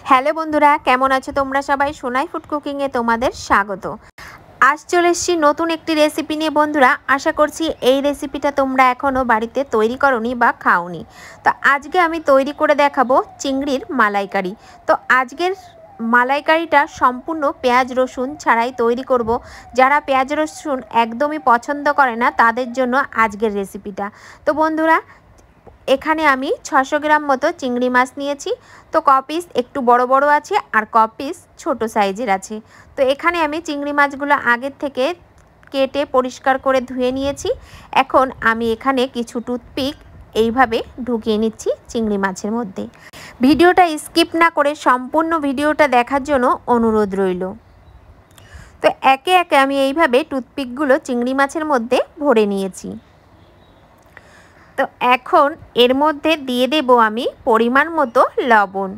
Hello বন্ধুরা, কেমন আছো তোমরা সবাই? সোনাই ফুড কুকিংয়ে তোমাদের স্বাগত। আজ চলে এসেছি নতুন একটি রেসিপি নিয়ে বন্ধুরা। আশা করছি এই রেসিপিটা তোমরা এখনও বাড়িতে তৈরি করোনি বা খাওনি। তো আজকে আমি তৈরি করে দেখাবো চিংড়ির মালাইকারি। তো আজকের মালাইকারিটা সম্পূর্ণ পেঁয়াজ রসুন ছাড়াই তৈরি করব। যারা পেঁয়াজ রসুন একদমই পছন্দ করে না তাদের জন্য আজকের রেসিপিটা। তো বন্ধুরা, এখানে আমি 600 গ্রাম মতো চিংড়ি মাছ নিয়েছি। তো ক পিস একটু বড় বড় আছে আর ক পিস ছোট সাইজের আছে। তো এখানে আমি চিংড়ি মাছগুলো আগের থেকে কেটে পরিষ্কার করে ধুয়ে নিয়েছি। এখন আমি এখানে কিছু টুথপিক এইভাবে ঢুকিয়ে নিচ্ছি চিংড়ি মাছের মধ্যে। ভিডিওটা স্কিপ না করে সম্পূর্ণ ভিডিওটা দেখার জন্য অনুরোধ রইল। তো একে একে আমি এইভাবে টুথপিকগুলো চিংড়ি মাছের মধ্যে ভরে নিয়েছি। তো এখন এর মধ্যে দিয়ে দেব আমি পরিমাণ মতো লবণ।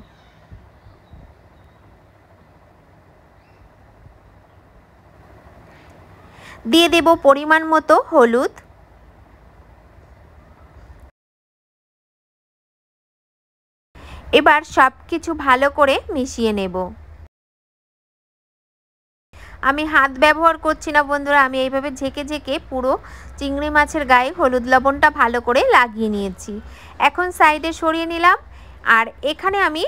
দিয়ে দেব পরিমাণ মতো হলুদ। এবার সব কিছু ভালো করে মিশিয়ে নেব। আমি হাত ব্যবহার করছি না বন্ধুরা, আমি এইভাবে ঝেঁকে ঝেঁকে পুরো চিংড়ি মাছের গায়ে হলুদ লবণটা ভালো করে লাগিয়ে নিয়েছি। এখন সাইডে সরিয়ে নিলাম। আর এখানে আমি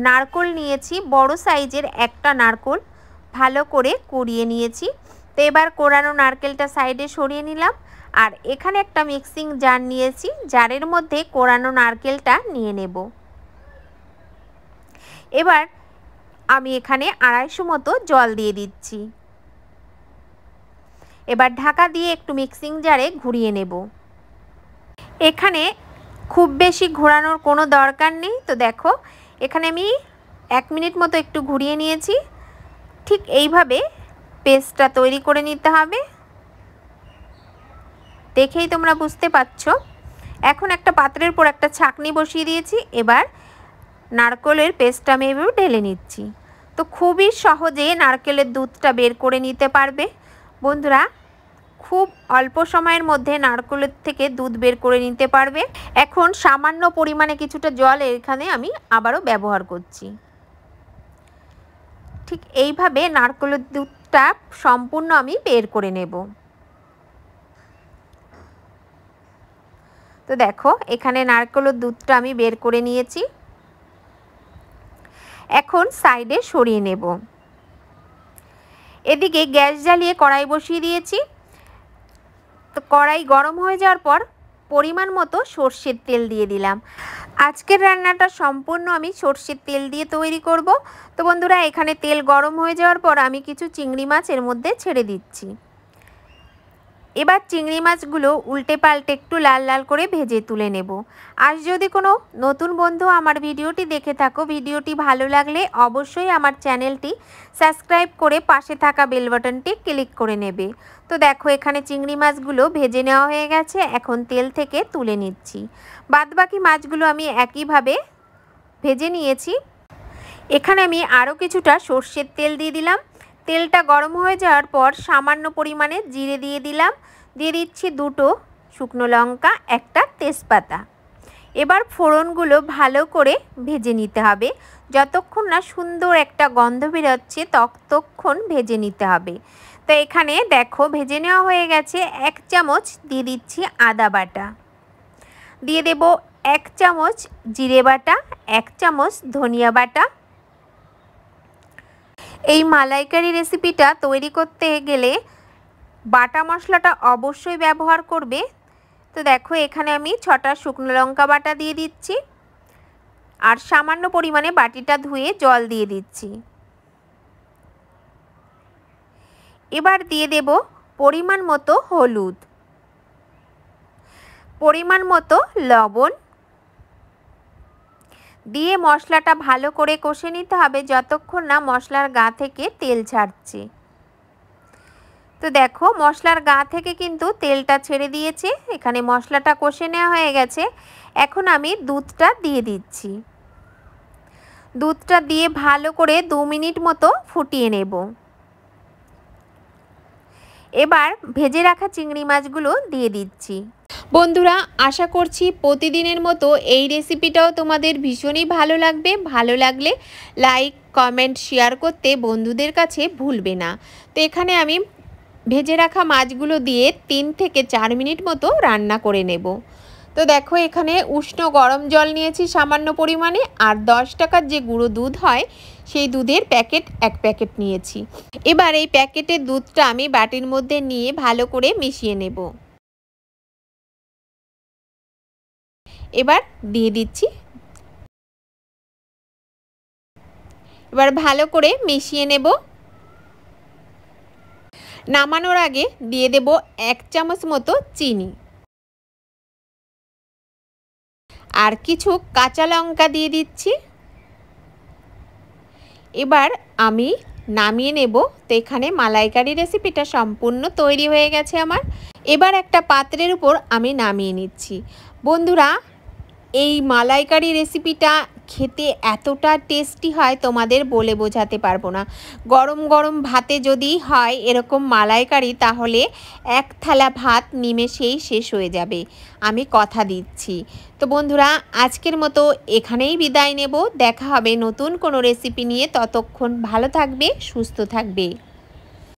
নারকেল নিয়েছি, বড় সাইজের একটা নারকেল ভালো করে কুড়িয়ে নিয়েছি। তো এবার কোরানো নারকেলটা সাইডে সরিয়ে নিলাম। আর এখানে একটা মিক্সিং জার নিয়েছি, জারের মধ্যে কোরানো নারকেলটা নিয়ে নেব। এবার আমি এখানে 250 মতো জল দিয়ে দিচ্ছি। এবার ঢাকা দিয়ে একটু মিক্সিং জারে ঘুরিয়ে নেব। এখানে খুব বেশি ঘোরানোর কোনো দরকার নেই। তো দেখো, এখানে আমি 1 মিনিট মতো একটু ঘুরিয়ে নিয়েছি। ঠিক এইভাবে পেস্টটা তৈরি করে নিতে হবে। দেখেই তোমরা বুঝতে পারছো। এখন একটা পাত্রের উপর একটা ছাঁকনি বসিয়ে দিয়েছি। এবার নারকেলের পেস্টটা আমি এভাবে ঢেলে নিচ্ছি। তো খুবই সহজে নারকেলের দুধটা বের করে নিতে পারবে বন্ধুরা। খুব অল্প সময়ের মধ্যে নারকেলের থেকে দুধ বের করে নিতে পারবে। এখন সামান্য পরিমাণে কিছুটা জল এখানে আমি আবারও ব্যবহার করছি। ঠিক এইভাবে নারকেলের দুধটা সম্পূর্ণ আমি বের করে নেব। তো দেখো, এখানে নারকেলের দুধটা আমি বের করে নিয়েছি। এখন সাইডে সরিয়ে নেব। এদিকে গ্যাস জ্বালিয়ে কড়াই বসিয়ে দিয়েছি। তো কড়াই গরম হয়ে যাওয়ার পর পরিমাণ মতো সর্ষের তেল দিয়ে দিলাম। আজকের রান্নাটা সম্পূর্ণ আমি সর্ষের তেল দিয়ে তৈরি করব। তো বন্ধুরা, এখানে তেল গরম হয়ে যাওয়ার পর আমি কিছু চিংড়ি মাছ এর মধ্যে ছেড়ে দিচ্ছি। এবার চিংড়ি মাছগুলো উল্টে পাল্টে একটু লাল লাল করে ভেজে তুলে নেব। আর যদি কোনো নতুন বন্ধু আমার ভিডিওটি দেখে থাকো, ভিডিওটি ভালো লাগলে অবশ্যই আমার চ্যানেলটি সাবস্ক্রাইব করে পাশে থাকা বেল বাটনটি ক্লিক করে নেবে। তো দেখো, এখানে চিংড়ি মাছগুলো ভেজে নেওয়া হয়ে গেছে। এখন তেল থেকে তুলে নিচ্ছি। বাদবাকি মাছগুলো আমি একইভাবে ভেজে নিয়েছি। এখানে আমি আরও কিছুটা সর্ষের তেল দিয়ে দিলাম। তেলটা গরম হয়ে যাওয়ার পর সামান্য পরিমাণে জিরে দিয়ে দিলাম। দিয়ে দিচ্ছি 2টো শুকনো লঙ্কা, একটা তেজপাতা। এবার ফোড়নগুলো ভালো করে ভেজে নিতে হবে। যতক্ষণ না সুন্দর একটা গন্ধ বেরোচ্ছে ততক্ষণ ভেজে নিতে হবে। তো এখানে দেখো, ভেজে নেওয়া হয়ে গেছে। 1 চামচ দিয়ে দিচ্ছি আদা বাটা। দিয়ে দেব 1 চামচ জিরে বাটা, 1 চামচ ধনিয়া বাটা। এই মালাইকারি রেসিপিটা তৈরি করতে গেলে বাটা মশলাটা অবশ্যই ব্যবহার করবে। তো দেখো, এখানে আমি 6টা শুকনো লঙ্কা বাটা দিয়ে দিচ্ছি। আর সামান্য পরিমাণে বাটিটা ধুয়ে জল দিয়ে দিচ্ছি। এবার দিয়ে দেব পরিমাণ মতো হলুদ, পরিমাণ মতো লবণ দিয়ে মশলাটা ভালো করে কষে নিতে হবে যতক্ষণ না মশলার গা থেকে তেল ছাড়ছে। তো দেখো, মশলার গা থেকে কিন্তু তেলটা ছেড়ে দিয়েছে। এখানে মশলাটা কষে নেওয়া হয়ে গেছে। এখন আমি দুধটা দিয়ে দিচ্ছি। দুধটা দিয়ে ভালো করে 2 মিনিট মতো ফুটিয়ে নেব। এবার ভেজে রাখা চিংড়ি মাছগুলো দিয়ে দিচ্ছি। বন্ধুরা, আশা করছি প্রতিদিনের মতো এই রেসিপিটাও তোমাদের ভীষণই ভালো লাগবে। ভালো লাগলে লাইক, কমেন্ট, শেয়ার করতে বন্ধুদের কাছে ভুলবে না। তো এখানে আমি ভেজে রাখা মাছগুলো দিয়ে 3 থেকে 4 মিনিট মতো রান্না করে নেব। তো দেখো, এখানে উষ্ণ গরম জল নিয়েছি সামান্য পরিমাণে, আর 10 টাকার যে গুঁড়ো দুধ হয় সেই দুধের প্যাকেট 1 প্যাকেট নিয়েছি। এবার এই প্যাকেটের দুধটা আমি বাটির মধ্যে নিয়ে ভালো করে মিশিয়ে নেব। এবার দিয়ে দিচ্ছি। এবার ভালো করে মিশিয়ে নেব। নামানোর আগে দিয়ে দেব 1 চামচ মতো চিনি আর কিছু কাঁচা লঙ্কা দিয়ে দিচ্ছি। এবার আমি নামিয়ে নেব। তো এখানে মালাইকারি রেসিপিটা সম্পূর্ণ তৈরি হয়ে গেছে আমার। এবার একটা পাত্রের উপর আমি নামিয়ে নিচ্ছি। বন্ধুরা, এই মালাইকারি রেসিপিটা খেতে এতটা টেস্টি হয় তোমাদের বলে বোঝাতে পারবো না। গরম গরম ভাতে যদি হয় এরকম মালাইকারি, তাহলে 1 থালা ভাত নিমেষেই শেষ হয়ে যাবে, আমি কথা দিচ্ছি। তো বন্ধুরা, আজকের মতো এখানেই বিদায় নেব। দেখা হবে নতুন কোনো রেসিপি নিয়ে। ততক্ষণ ভালো থাকবে, সুস্থ থাকবে।